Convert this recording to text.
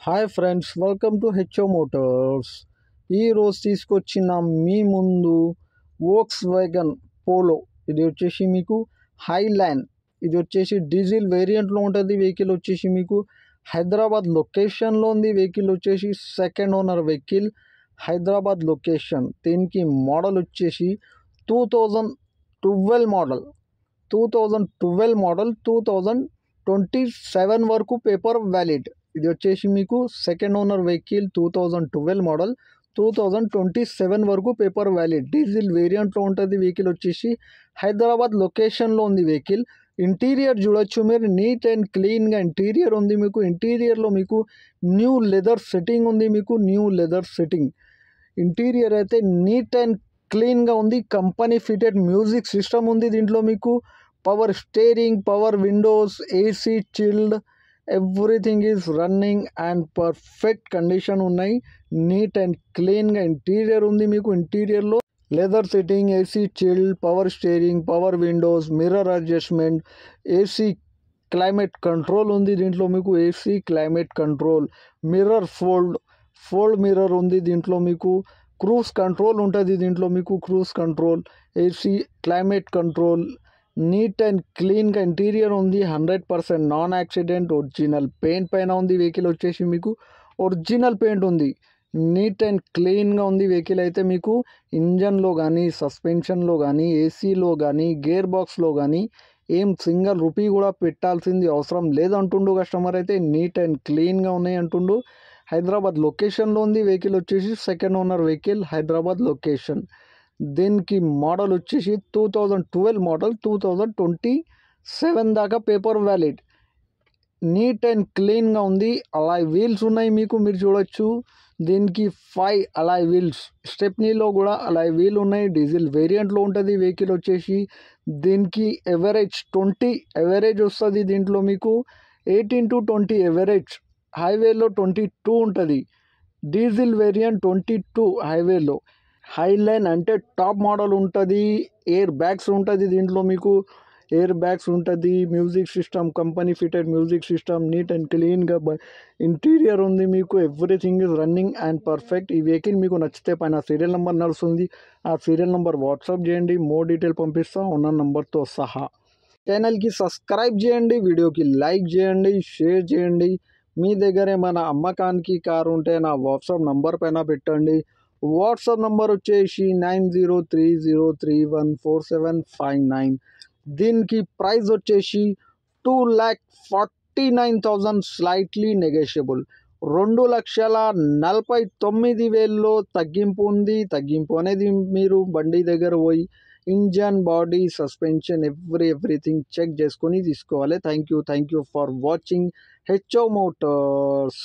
Hi friends, welcome to HO Motors. ఈరోజు తీసుకొచ్చిన మీ ముందు వోక్స్ వ్యాగన్ పోలో. ఇది వచ్చేసి మీకు హైలైన్. ఇది వచ్చేసి డీజిల్ వేరియంట్లో ఉంటుంది. వెహికల్ వచ్చేసి మీకు హైదరాబాద్ లొకేషన్లో ఉంది. వెహికల్ వచ్చేసి second owner vehicle, Hyderabad location. దీనికి మోడల్ వచ్చేసి 2012 మోడల్. 2027 వరకు పేపర్ వ్యాలిడ్. ఇది వచ్చేసి మీకు సెకండ్ ఓనర్ వెహికల్, 2012 మోడల్, 2027 వరకు పేపర్ వ్యాలిడ్. డీజిల్ వేరియంట్లో ఉంటుంది. వెహికల్ వచ్చేసి హైదరాబాద్ లొకేషన్లో ఉంది. వెహికల్ ఇంటీరియర్ చూడొచ్చు మీరు, నీట్ అండ్ క్లీన్గా ఇంటీరియర్ ఉంది. మీకు ఇంటీరియర్లో మీకు న్యూ లెదర్ సెట్టింగ్ ఉంది. మీకు న్యూ లెదర్ సెట్టింగ్ ఇంటీరియర్ అయితే నీట్ అండ్ క్లీన్గా ఉంది. కంపెనీ ఫిటెడ్ మ్యూజిక్ సిస్టమ్ ఉంది. దీంట్లో మీకు power steering, power windows, AC, chilled, everything is running and perfect condition ఉన్నాయి. నీట్ అండ్ క్లీన్గా ఇంటీరియర్ ఉంది. మీకు ఇంటీరియర్లో leather setting, AC chilled, power steering, power windows, mirror adjustment, AC climate control ఉంది. దీంట్లో మీకు AC climate control, mirror fold mirror ఉంది. దీంట్లో మీకు క్రూజ్ కంట్రోల్ ఉంటుంది. దీంట్లో మీకు cruise control, AC climate control, neat and క్లీన్గా ఇంటీరియర్ ఉంది. 100% నాన్ యాక్సిడెంట్, ఒరిజినల్ పెయింట్ పైన ఉంది. వెహికల్ వచ్చేసి మీకు ఒరిజినల్ పెయింట్ ఉంది. నీట్ అండ్ క్లీన్గా ఉంది. వెహికల్ అయితే మీకు ఇంజన్లో కానీ, సస్పెన్షన్లో కానీ, ఏసీలో కానీ, గేర్ బాక్స్లో కానీ ఏం సింగల్ రూపీ కూడా పెట్టాల్సింది అవసరం లేదంటుండు కస్టమర్. అయితే నీట్ అండ్ క్లీన్గా ఉన్నాయి అంటుండు. హైదరాబాద్ లొకేషన్లో ఉంది. వెహికల్ వచ్చేసి second owner vehicle, Hyderabad location. దీనికి మోడల్ వచ్చేసి 2012 మోడల్, 2027 దాకా పేపర్ వ్యాలిడ్. నీట్ అండ్ క్లీన్గా ఉంది. అలాయ్ వీల్స్ ఉన్నాయి మీకు, మీరు చూడొచ్చు. దీనికి 5 అలాయ్ వీల్స్, స్టెప్నీలో కూడా అలాయ్ వీల్ ఉన్నాయి. డీజిల్ వేరియంట్లో ఉంటుంది. వెహికల్ వచ్చేసి దీనికి ఎవరేజ్ 20 ఎవరేజ్ వస్తుంది. దీంట్లో మీకు 18 to 20 ఎవరేజ్, హైవేలో 22 ఉంటుంది. డీజిల్ వేరియంట్ 22 హైవేలో. హైలైన్ అంటే టాప్ మోడల్ ఉంటుంది. ఎయిర్ బ్యాగ్స్ ఉంటుంది. దీంట్లో మీకు ఎయిర్ బ్యాగ్స్ ఉంటుంది. Music system, company fitted music system, neat and క్లీన్గా ఇంటీరియర్ ఉంది. మీకు everything is running and perfect. ఈ వెహికల్ మీకు నచ్చితే పైన సీరియల్ నెంబర్ నడుస్తుంది. ఆ సీరియల్ నెంబర్ వాట్సాప్ చేయండి, మోర్ డీటెయిల్ పంపిస్తా ఉన్న నెంబర్తో సహా. ఛానల్కి సబ్స్క్రైబ్ చేయండి, వీడియోకి లైక్ చేయండి, షేర్ చేయండి. మీ దగ్గర ఏమైనా అమ్మకానికి కారు ఉంటే నా వాట్సాప్ నంబర్ పైన పెట్టండి. వాట్సాప్ నంబర్ వచ్చేసి 9030314759. దీనికి ప్రైస్ వచ్చేసి 2,49,000 స్లైట్లీ నెగోషియబుల్. 2,49,000 తగ్గింపు ఉంది. తగ్గింపు అనేది మీరు బండి దగ్గర పోయి engine, body, suspension, everything check చేసుకొని తీసుకోవాలి. Thank you for watching HO Motors.